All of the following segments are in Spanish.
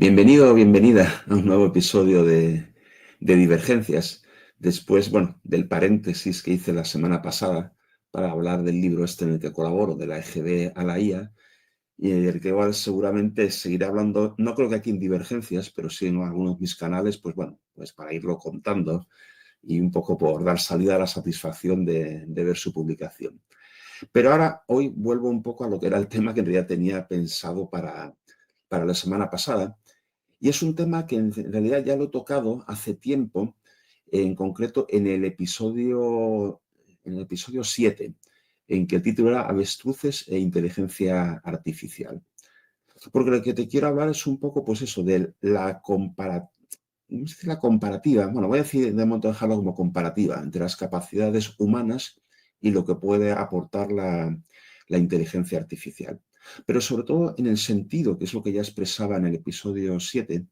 Bienvenido o bienvenida a un nuevo episodio de Divergencias. Después, bueno, del paréntesis que hice la semana pasada para hablar del libro este en el que colaboro, de la EGB a la IA, y del que igual seguramente seguiré hablando, no creo que aquí en Divergencias, pero sí en algunos de mis canales, pues bueno, pues para irlo contando y un poco por dar salida a la satisfacción de ver su publicación. Pero ahora, hoy vuelvo un poco a lo que era el tema que en realidad tenía pensado para la semana pasada, y es un tema que en realidad ya lo he tocado hace tiempo, en concreto en el episodio 7, en que el título era Avestruces e inteligencia artificial. Porque lo que te quiero hablar es un poco, pues eso, de la comparativa, bueno, voy a decir, de momento dejarlo como comparativa, entre las capacidades humanas y lo que puede aportar la inteligencia artificial. Pero sobre todo en el sentido, que es lo que ya expresaba en el episodio 7,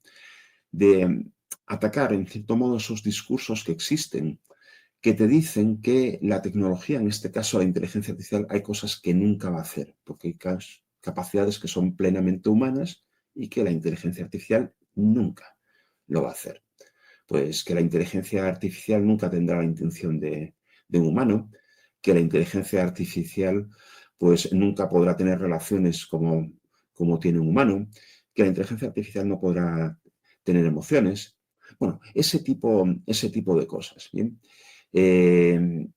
de atacar en cierto modo esos discursos que existen, que te dicen que la tecnología, en este caso la inteligencia artificial, hay cosas que nunca va a hacer, porque hay capacidades que son plenamente humanas y que la inteligencia artificial nunca lo va a hacer. Pues que la inteligencia artificial nunca tendrá la intención de un humano, que la inteligencia artificial pues nunca podrá tener relaciones como tiene un humano, que la inteligencia artificial no podrá tener emociones. Bueno, ese tipo de cosas. ¿Bien? En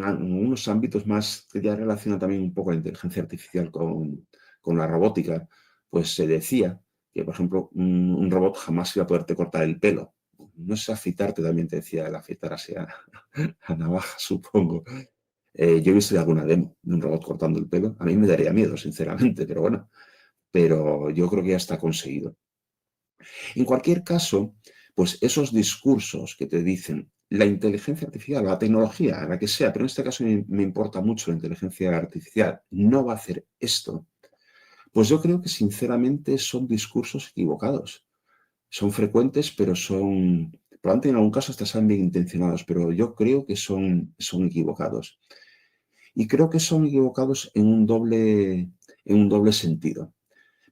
algunos ámbitos más que ya relaciona también un poco la inteligencia artificial con la robótica, pues se decía que, por ejemplo, un robot jamás iba a poderte cortar el pelo. No sé, afeitarte también te decía el afeitar así a navaja, supongo. Yo he visto ya alguna demo de un robot cortando el pelo. A mí me daría miedo, sinceramente, pero bueno, pero yo creo que ya está conseguido. En cualquier caso, pues esos discursos que te dicen la inteligencia artificial, la tecnología, la que sea, pero en este caso me importa mucho la inteligencia artificial, no va a hacer esto, pues yo creo que sinceramente son discursos equivocados. Son frecuentes, pero probablemente en algún caso hasta sean bien intencionados, pero yo creo que son equivocados. Y creo que son equivocados en un doble sentido.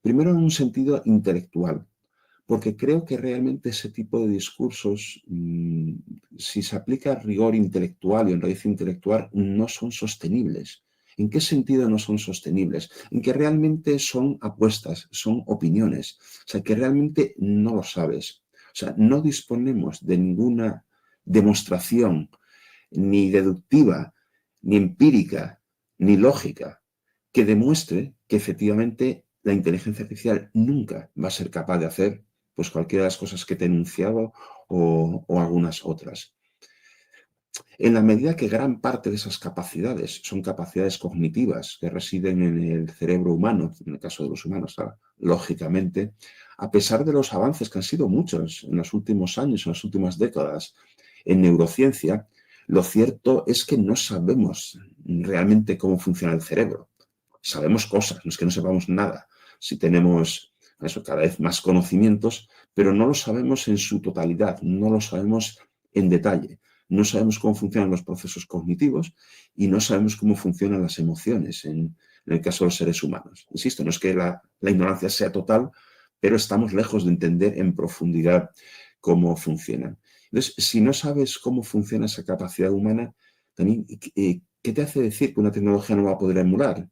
Primero, en un sentido intelectual, porque creo que realmente ese tipo de discursos, si se aplica rigor intelectual y honradez intelectual, no son sostenibles. ¿En qué sentido no son sostenibles? En que realmente son apuestas, son opiniones, o sea, que realmente no lo sabes. O sea, no disponemos de ninguna demostración, ni deductiva, ni empírica, ni lógica, que demuestre que efectivamente la inteligencia artificial nunca va a ser capaz de hacer pues cualquiera de las cosas que te he enunciado o algunas otras. En la medida que gran parte de esas capacidades son capacidades cognitivas que residen en el cerebro humano, en el caso de los humanos, claro, lógicamente, a pesar de los avances que han sido muchos en los últimos años, en las últimas décadas, en neurociencia, lo cierto es que no sabemos realmente cómo funciona el cerebro. Sabemos cosas, no es que no sepamos nada. Si tenemos eso, cada vez más conocimientos, pero no lo sabemos en su totalidad, no lo sabemos en detalle. No sabemos cómo funcionan los procesos cognitivos y no sabemos cómo funcionan las emociones en el caso de los seres humanos. Insisto, no es que la ignorancia sea total, pero estamos lejos de entender en profundidad cómo funcionan. Entonces, si no sabes cómo funciona esa capacidad humana, también, ¿qué te hace decir que una tecnología no va a poder emular?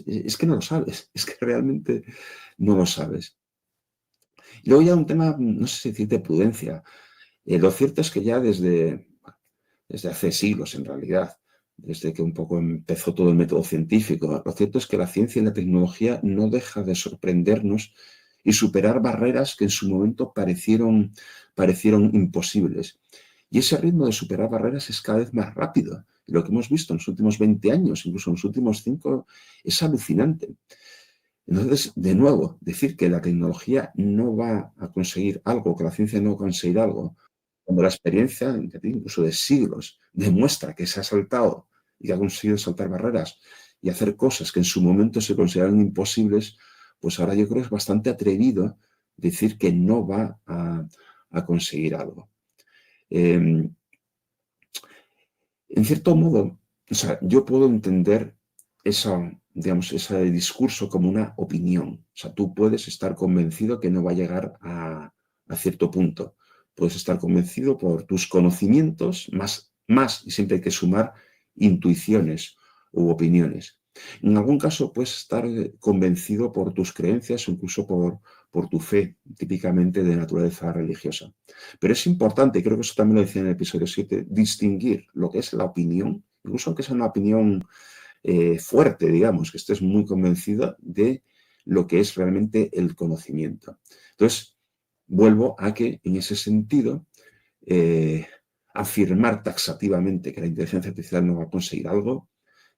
Es que no lo sabes, es que realmente no lo sabes. Y luego ya un tema, no sé si decir de prudencia. Lo cierto es que ya desde hace siglos, en realidad, desde que un poco empezó todo el método científico, lo cierto es que la ciencia y la tecnología no deja de sorprendernos y superar barreras que en su momento parecieron imposibles. Y ese ritmo de superar barreras es cada vez más rápido. Y lo que hemos visto en los últimos 20 años, incluso en los últimos 5, es alucinante. Entonces, de nuevo, decir que la tecnología no va a conseguir algo, que la ciencia no va a conseguir algo, cuando la experiencia, incluso de siglos, demuestra que se ha saltado y que ha conseguido saltar barreras y hacer cosas que en su momento se consideraron imposibles, pues ahora yo creo que es bastante atrevido decir que no va a conseguir algo. En cierto modo, o sea, yo puedo entender digamos, ese discurso como una opinión. O sea, tú puedes estar convencido que no va a llegar a cierto punto. Puedes estar convencido por tus conocimientos, más, y siempre hay que sumar intuiciones u opiniones. En algún caso puedes estar convencido por tus creencias o incluso por tu fe, típicamente de naturaleza religiosa. Pero es importante, creo que eso también lo decía en el episodio 7, distinguir lo que es la opinión, incluso aunque sea una opinión fuerte, digamos, que estés muy convencido de lo que es realmente el conocimiento. Entonces, vuelvo a que en ese sentido, afirmar taxativamente que la inteligencia artificial no va a conseguir algo,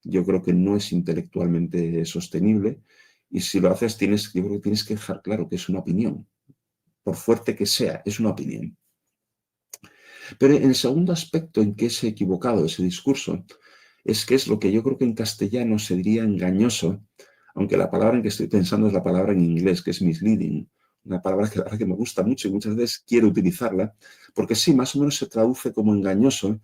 yo creo que no es intelectualmente sostenible, y si lo haces, yo creo que tienes que dejar claro que es una opinión, por fuerte que sea, es una opinión. Pero en el segundo aspecto en que es equivocado ese discurso, es que es lo que yo creo que en castellano se diría engañoso, aunque la palabra en que estoy pensando es la palabra en inglés, que es misleading, una palabra que la verdad que me gusta mucho y muchas veces quiero utilizarla, porque sí, más o menos se traduce como engañoso,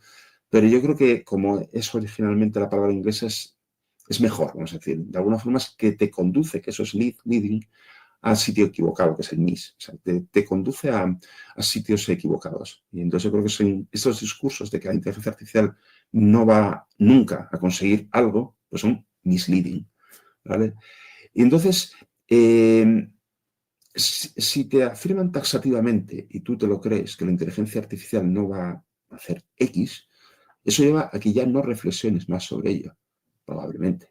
pero yo creo que como es originalmente la palabra inglesa es mejor, vamos a decir, de alguna forma es que te conduce, que eso es leading, al sitio equivocado, que es el MIS. O sea, te conduce a sitios equivocados. Y entonces yo creo que son estos discursos de que la inteligencia artificial no va nunca a conseguir algo, pues son misleading. ¿Vale? Y entonces, si te afirman taxativamente y tú te lo crees que la inteligencia artificial no va a hacer X, eso lleva a que ya no reflexiones más sobre ello, probablemente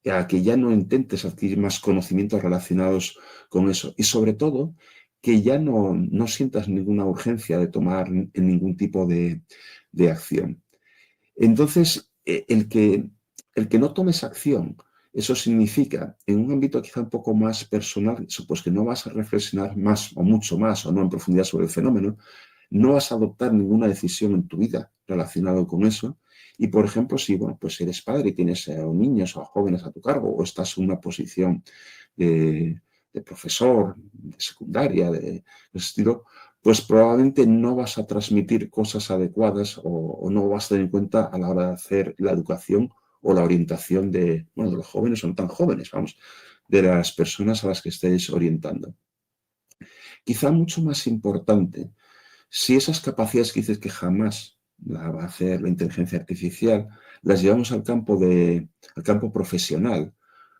a que ya no intentes adquirir más conocimientos relacionados con eso. Y sobre todo, que ya no sientas ninguna urgencia de tomar ningún tipo de acción. Entonces, el que no tomes acción, eso significa, en un ámbito quizá un poco más personal, pues que no vas a reflexionar más o mucho más o no en profundidad sobre el fenómeno, no vas a adoptar ninguna decisión en tu vida relacionada con eso. Y, por ejemplo, si bueno, pues eres padre y tienes niños o jóvenes a tu cargo o estás en una posición de profesor, de secundaria, de ese estilo, pues probablemente no vas a transmitir cosas adecuadas o no vas a tener en cuenta a la hora de hacer la educación o la orientación de los jóvenes o no tan jóvenes, vamos, de las personas a las que estéis orientando. Quizá mucho más importante, si esas capacidades que dices que jamás la va a hacer la inteligencia artificial, las llevamos al campo profesional,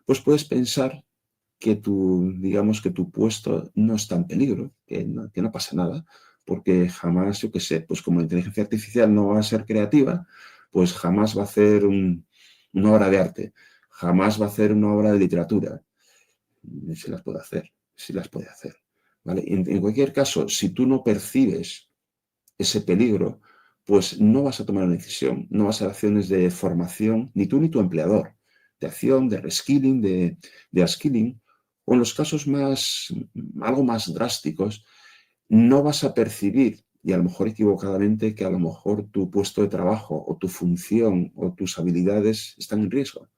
pues puedes pensar digamos que tu puesto no está en peligro, que no pasa nada, porque jamás, yo qué sé, pues como la inteligencia artificial no va a ser creativa, pues jamás va a hacer una obra de arte, jamás va a hacer una obra de literatura. Si las puede hacer, si las puede hacer. ¿Vale? En cualquier caso, si tú no percibes ese peligro, pues no vas a tomar una decisión, no vas a hacer acciones de formación, ni tú ni tu empleador, de acción, de reskilling, de upskilling, o en los casos algo más drásticos, no vas a percibir, y a lo mejor equivocadamente, que a lo mejor tu puesto de trabajo o tu función o tus habilidades están en riesgo,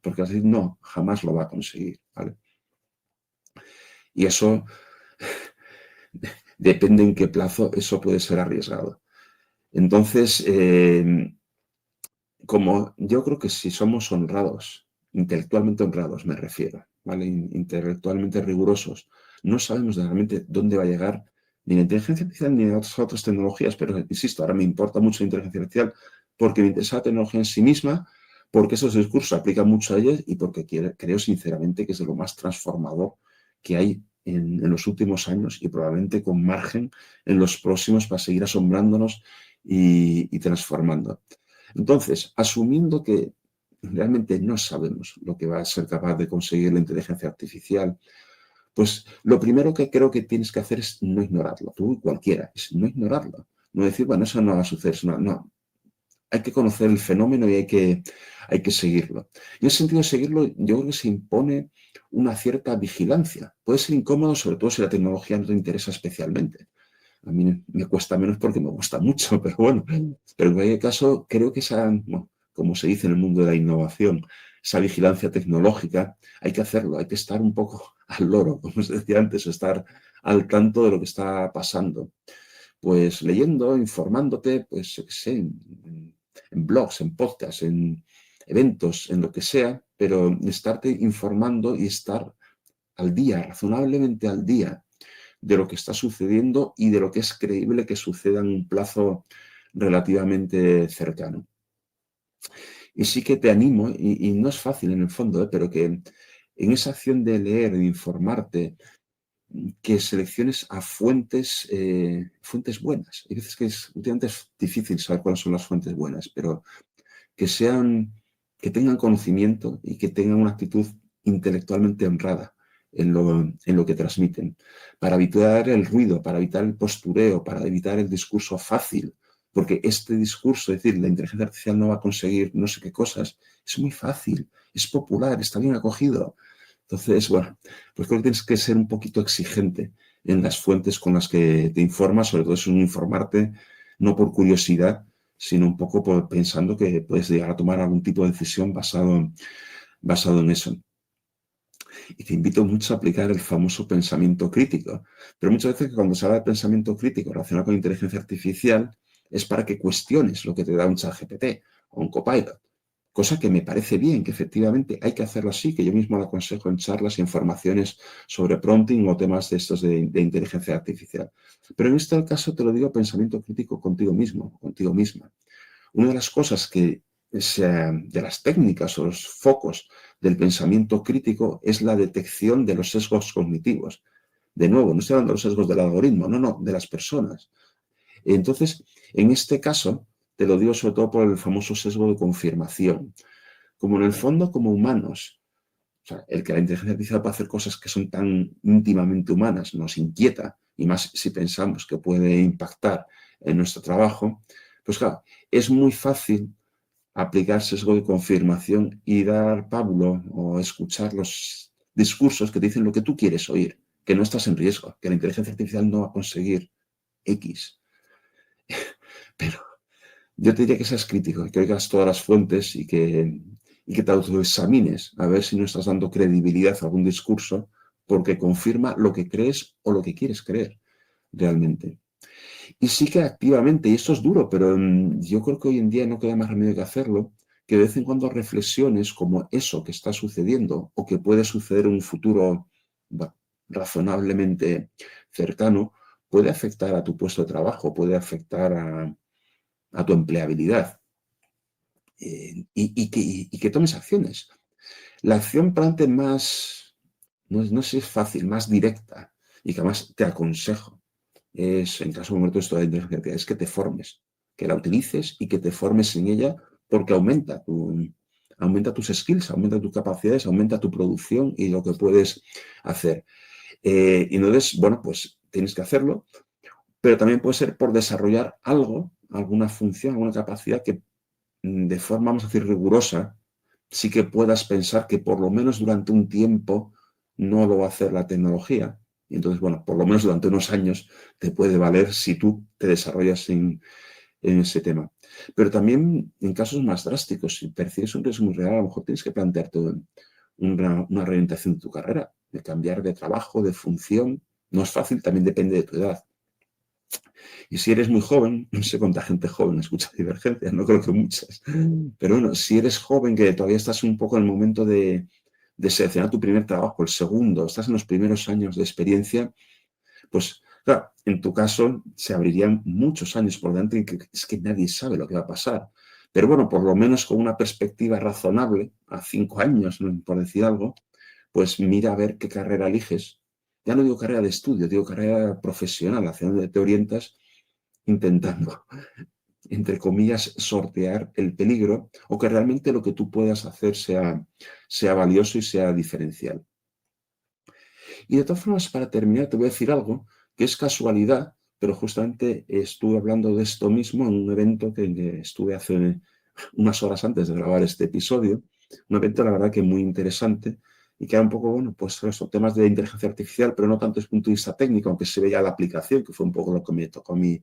porque así no, jamás lo va a conseguir, ¿vale? Y eso depende en qué plazo, eso puede ser arriesgado. Entonces, como yo creo que si somos honrados, intelectualmente honrados me refiero, ¿vale? Intelectualmente rigurosos, no sabemos realmente dónde va a llegar ni la inteligencia artificial ni otras tecnologías, pero insisto, ahora me importa mucho la inteligencia artificial porque me interesa la tecnología en sí misma, porque esos discursos se aplican mucho a ellos y porque creo sinceramente que es de lo más transformador que hay en los últimos años y probablemente con margen en los próximos para seguir asombrándonos y transformando. Entonces, asumiendo que realmente no sabemos lo que va a ser capaz de conseguir la inteligencia artificial, pues lo primero que creo que tienes que hacer es no ignorarlo, tú y cualquiera, es no ignorarlo. No decir, bueno, eso no va a suceder, no. Hay que conocer el fenómeno y hay que seguirlo. Y en ese sentido de seguirlo, yo creo que se impone una cierta vigilancia. Puede ser incómodo, sobre todo si la tecnología no te interesa especialmente. A mí me cuesta menos porque me gusta mucho, pero bueno, pero en cualquier caso, creo que bueno, como se dice en el mundo de la innovación, esa vigilancia tecnológica, hay que hacerlo, hay que estar un poco al loro, como os decía antes, estar al tanto de lo que está pasando. Pues leyendo, informándote, pues yo qué sé, en blogs, en podcasts, en eventos, en lo que sea, pero estarte informando y estar al día, razonablemente al día, de lo que está sucediendo y de lo que es creíble que suceda en un plazo relativamente cercano. Y sí que te animo, y no es fácil en el fondo, pero que en esa acción de leer, de informarte, que selecciones a fuentes, fuentes buenas. Hay veces que últimamente es difícil saber cuáles son las fuentes buenas, pero que que tengan conocimiento y que tengan una actitud intelectualmente honrada en lo que transmiten, para evitar el ruido, para evitar el postureo, para evitar el discurso fácil, porque este discurso, es decir, la inteligencia artificial no va a conseguir no sé qué cosas, es muy fácil, es popular, está bien acogido. Entonces, bueno, pues creo que tienes que ser un poquito exigente en las fuentes con las que te informas, sobre todo es un informarte no por curiosidad, sino un poco pensando que puedes llegar a tomar algún tipo de decisión basado en eso. Y te invito mucho a aplicar el famoso pensamiento crítico. Pero muchas veces cuando se habla de pensamiento crítico relacionado con inteligencia artificial es para que cuestiones lo que te da un ChatGPT o un Copilot. Cosa que me parece bien, que efectivamente hay que hacerlo así, que yo mismo lo aconsejo en charlas y en formaciones sobre prompting o temas de estos de inteligencia artificial. Pero en este caso te lo digo pensamiento crítico contigo mismo, contigo misma. Una de las cosas de las técnicas o los focos del pensamiento crítico es la detección de los sesgos cognitivos. De nuevo, no estoy hablando de los sesgos del algoritmo, no, de las personas. Entonces, en este caso, te lo digo sobre todo por el famoso sesgo de confirmación. Como en el fondo, como humanos, o sea, el que la inteligencia artificial pueda hacer cosas que son tan íntimamente humanas nos inquieta, y más si pensamos que puede impactar en nuestro trabajo, pues claro, es muy fácil aplicar sesgo de confirmación y dar pábulo o escuchar los discursos que te dicen lo que tú quieres oír, que no estás en riesgo, que la inteligencia artificial no va a conseguir X. Pero yo te diría que seas crítico, que oigas todas las fuentes y que te autoexamines a ver si no estás dando credibilidad a algún discurso porque confirma lo que crees o lo que quieres creer realmente. Y sí que activamente, y esto es duro, pero yo creo que hoy en día no queda más remedio que hacerlo, que de vez en cuando reflexiones como eso que está sucediendo o que puede suceder en un futuro razonablemente cercano, puede afectar a tu puesto de trabajo, puede afectar a tu empleabilidad y que tomes acciones. La acción probablemente más, no sé si es fácil, más directa y que además te aconsejo es, en caso concreto esto de la inteligencia artificial, es que te formes, que la utilices y que te formes en ella porque aumenta tus skills, aumenta tus capacidades, aumenta tu producción y lo que puedes hacer. Y entonces, bueno, pues tienes que hacerlo, pero también puede ser por desarrollar algo, alguna función, alguna capacidad que de forma, vamos a decir, rigurosa, sí que puedas pensar que por lo menos durante un tiempo no lo va a hacer la tecnología. Y entonces, bueno, por lo menos durante unos años te puede valer si tú te desarrollas en ese tema. Pero también en casos más drásticos, si percibes un riesgo muy real, a lo mejor tienes que plantearte una reorientación de tu carrera, de cambiar de trabajo, de función. No es fácil, también depende de tu edad. Y si eres muy joven, no sé cuánta gente joven escucha Divergencias, no creo que muchas, pero bueno, si eres joven, que todavía estás un poco en el momento de seleccionar tu primer trabajo, el segundo, estás en los primeros años de experiencia, pues claro, en tu caso se abrirían muchos años por delante en que es que nadie sabe lo que va a pasar. Pero bueno, por lo menos con una perspectiva razonable, a 5 años, por decir algo, pues mira a ver qué carrera eliges. Ya no digo carrera de estudio, digo carrera profesional, hacia dónde te orientas, intentando, entre comillas, sortear el peligro o que realmente lo que tú puedas hacer sea valioso y sea diferencial. Y de todas formas, para terminar, te voy a decir algo que es casualidad, pero justamente estuve hablando de esto mismo en un evento que estuve hace unas horas antes de grabar este episodio, un evento, la verdad, que muy interesante y que era un poco, bueno, pues eso, temas de inteligencia artificial, pero no tanto desde el punto de vista técnico, aunque se veía la aplicación, que fue un poco lo que me tocó a mí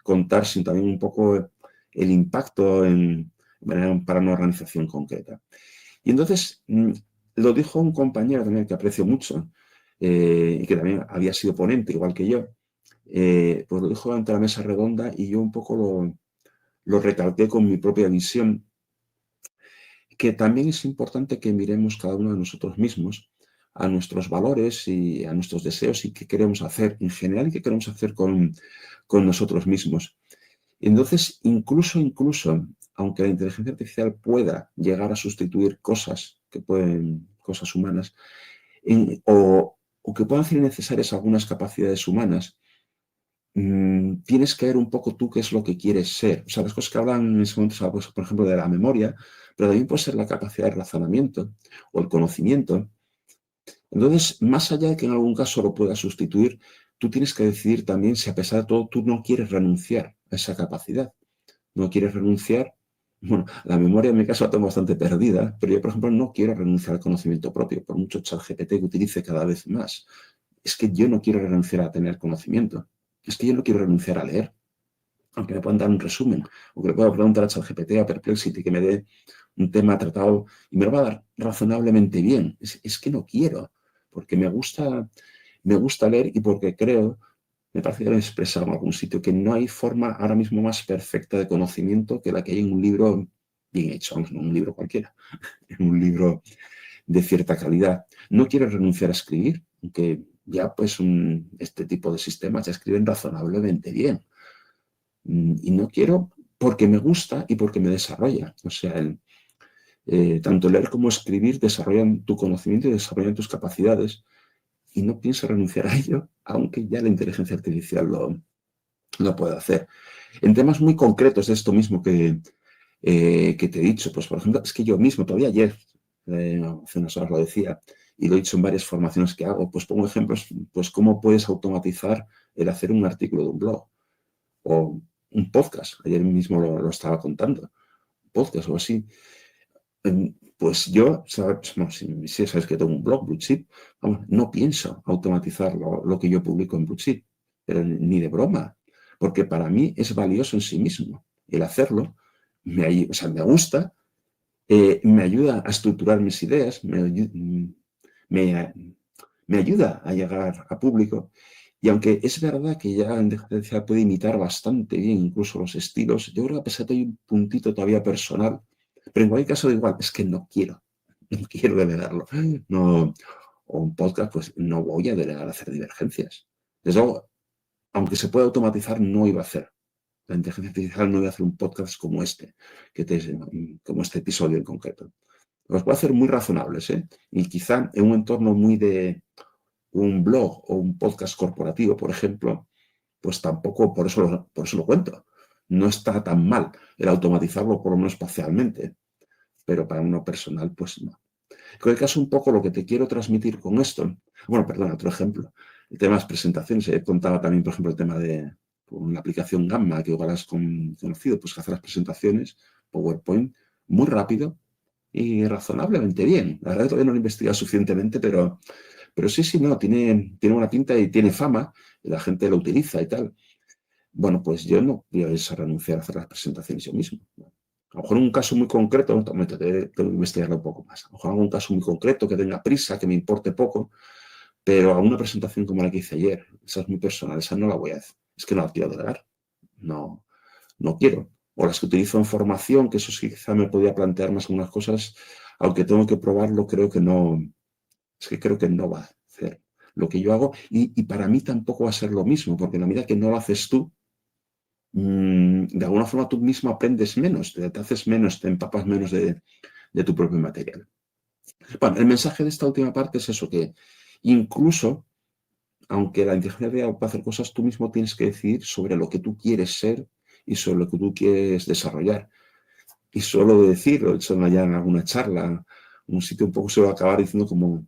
contar, sino también un poco el impacto para una organización concreta. Y entonces lo dijo un compañero también que aprecio mucho y que también había sido ponente, igual que yo, pues lo dijo ante la mesa redonda y yo un poco lo recalqué con mi propia visión, que también es importante que miremos cada uno de nosotros mismos a nuestros valores y a nuestros deseos y qué queremos hacer en general y qué queremos hacer con nosotros mismos. Entonces, incluso, aunque la inteligencia artificial pueda llegar a sustituir cosas humanas, o que puedan ser necesarias algunas capacidades humanas, tienes que ver un poco tú qué es lo que quieres ser. O sea, las cosas que hablan en ese momento, pues, por ejemplo, de la memoria, pero también puede ser la capacidad de razonamiento o el conocimiento. Entonces, más allá de que en algún caso lo puedas sustituir, tú tienes que decidir también si a pesar de todo tú no quieres renunciar a esa capacidad. No quieres renunciar. Bueno, la memoria en mi caso la tengo bastante perdida, pero yo, por ejemplo, no quiero renunciar al conocimiento propio, por mucho ChatGPT que utilice cada vez más. Es que yo no quiero renunciar a tener conocimiento. Es que yo no quiero renunciar a leer, aunque me puedan dar un resumen, o que le pueda preguntar a ChatGPT, a Perplexity, que me dé un tema tratado y me lo va a dar razonablemente bien. Es que no quiero, porque me gusta leer y porque creo, me parece que lo he expresado en algún sitio, que no hay forma ahora mismo más perfecta de conocimiento que la que hay en un libro bien hecho, no un libro cualquiera, en un libro de cierta calidad. No quiero renunciar a escribir, aunque ya pues este tipo de sistemas ya escriben razonablemente bien. Y no quiero porque me gusta y porque me desarrolla. O sea, tanto leer como escribir desarrollan tu conocimiento y desarrollan tus capacidades. Y no pienso renunciar a ello, aunque ya la inteligencia artificial lo puede hacer. En temas muy concretos de esto mismo que te he dicho, pues por ejemplo, es que yo mismo, todavía ayer, hace unas horas lo decía, y lo he dicho en varias formaciones que hago, pues pongo ejemplos, pues cómo puedes automatizar el hacer un artículo de un blog o un podcast. Ayer mismo lo estaba contando, un podcast o así. Pues yo, ¿sabes? No, si sabes que tengo un blog, Blue Chip, vamos, no pienso automatizar lo que yo publico en Blue Chip, pero ni de broma, porque para mí es valioso en sí mismo. El hacerlo o sea, me gusta, me ayuda a estructurar mis ideas, me, me ayuda a llegar a público. Y aunque es verdad que ya la inteligencia puede imitar bastante bien incluso los estilos, yo creo que a pesar de que hay un puntito todavía personal, pero en cualquier caso da igual, es que no quiero delegarlo. No, o un podcast, pues no voy a delegar a hacer divergencias. Desde luego, aunque se pueda automatizar, no iba a hacer. La inteligencia artificial no iba a hacer un podcast como como este episodio en concreto. Los puede hacer muy razonables, ¿eh? Y quizá en un entorno muy de un blog o un podcast corporativo, por ejemplo, pues tampoco por eso lo cuento. No está tan mal el automatizarlo, por lo menos parcialmente, pero para uno personal, pues no. En cualquier caso, un poco lo que te quiero transmitir con esto, bueno, perdón, otro ejemplo, el tema de las presentaciones. He contado también, por ejemplo, el tema de una aplicación Gamma, que igual has conocido, pues que hace las presentaciones, PowerPoint, muy rápido y razonablemente bien. La verdad que todavía no lo he investigado suficientemente, pero sí, no, tiene buena pinta y tiene fama, y la gente lo utiliza y tal. Bueno, pues yo no voy a renunciar a hacer las presentaciones yo mismo. A lo mejor en un caso muy concreto, tengo que investigarlo un poco más. A lo mejor en un caso muy concreto que tenga prisa, que me importe poco, pero a una presentación como la que hice ayer, esa es muy personal, esa no la voy a hacer. Es que no la quiero delegar. No, no quiero. O las que utilizo en formación, que eso sí quizá me podía plantear más algunas cosas, aunque tengo que probarlo, es que creo que no va a hacer lo que yo hago y para mí tampoco va a ser lo mismo, porque en la medida que no lo haces tú, de alguna forma tú mismo aprendes menos, te haces menos, te empapas menos de tu propio material. Bueno, el mensaje de esta última parte es eso, que incluso, aunque la inteligencia artificial puede hacer cosas, tú mismo tienes que decidir sobre lo que tú quieres ser y sobre lo que tú quieres desarrollar. Y suelo decir, lo he hecho ya en alguna charla, un sitio un poco se va a acabar diciendo como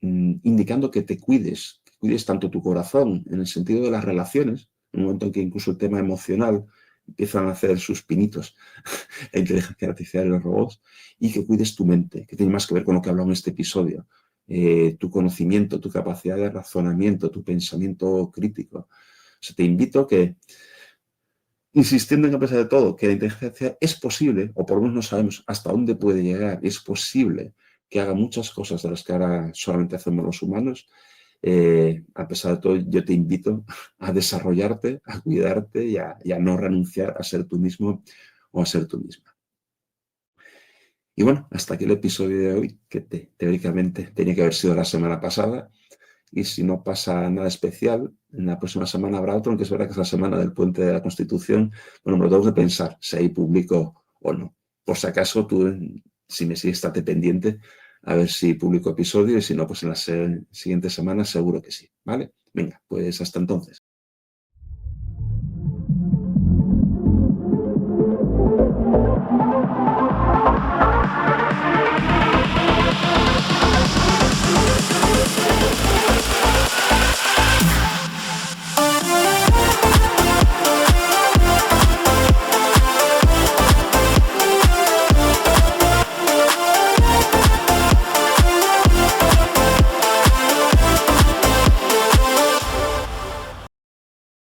indicando que cuides tanto tu corazón en el sentido de las relaciones, en un momento en que incluso el tema emocional empiezan a hacer sus pinitos, la inteligencia artificial y los robots, y que cuides tu mente, que tiene más que ver con lo que he hablado en este episodio, tu conocimiento, tu capacidad de razonamiento, tu pensamiento crítico. O sea, te invito a que, insistiendo en que a pesar de todo, que la inteligencia artificial es posible, o por lo menos no sabemos hasta dónde puede llegar, es posible que haga muchas cosas de las que ahora solamente hacemos los humanos. A pesar de todo, yo te invito a desarrollarte, a cuidarte y a no renunciar a ser tú mismo o a ser tú misma. Y bueno, hasta aquí el episodio de hoy, que teóricamente tenía que haber sido la semana pasada. Y si no pasa nada especial, en la próxima semana habrá otro, aunque es verdad que es la semana del Puente de la Constitución. Bueno, me lo tengo que pensar si hay público o no. Por si acaso, tú, si me sigues, estate pendiente a ver si publico episodio y si no, pues en las siguientes semanas seguro que sí. ¿Vale? Venga, pues hasta entonces.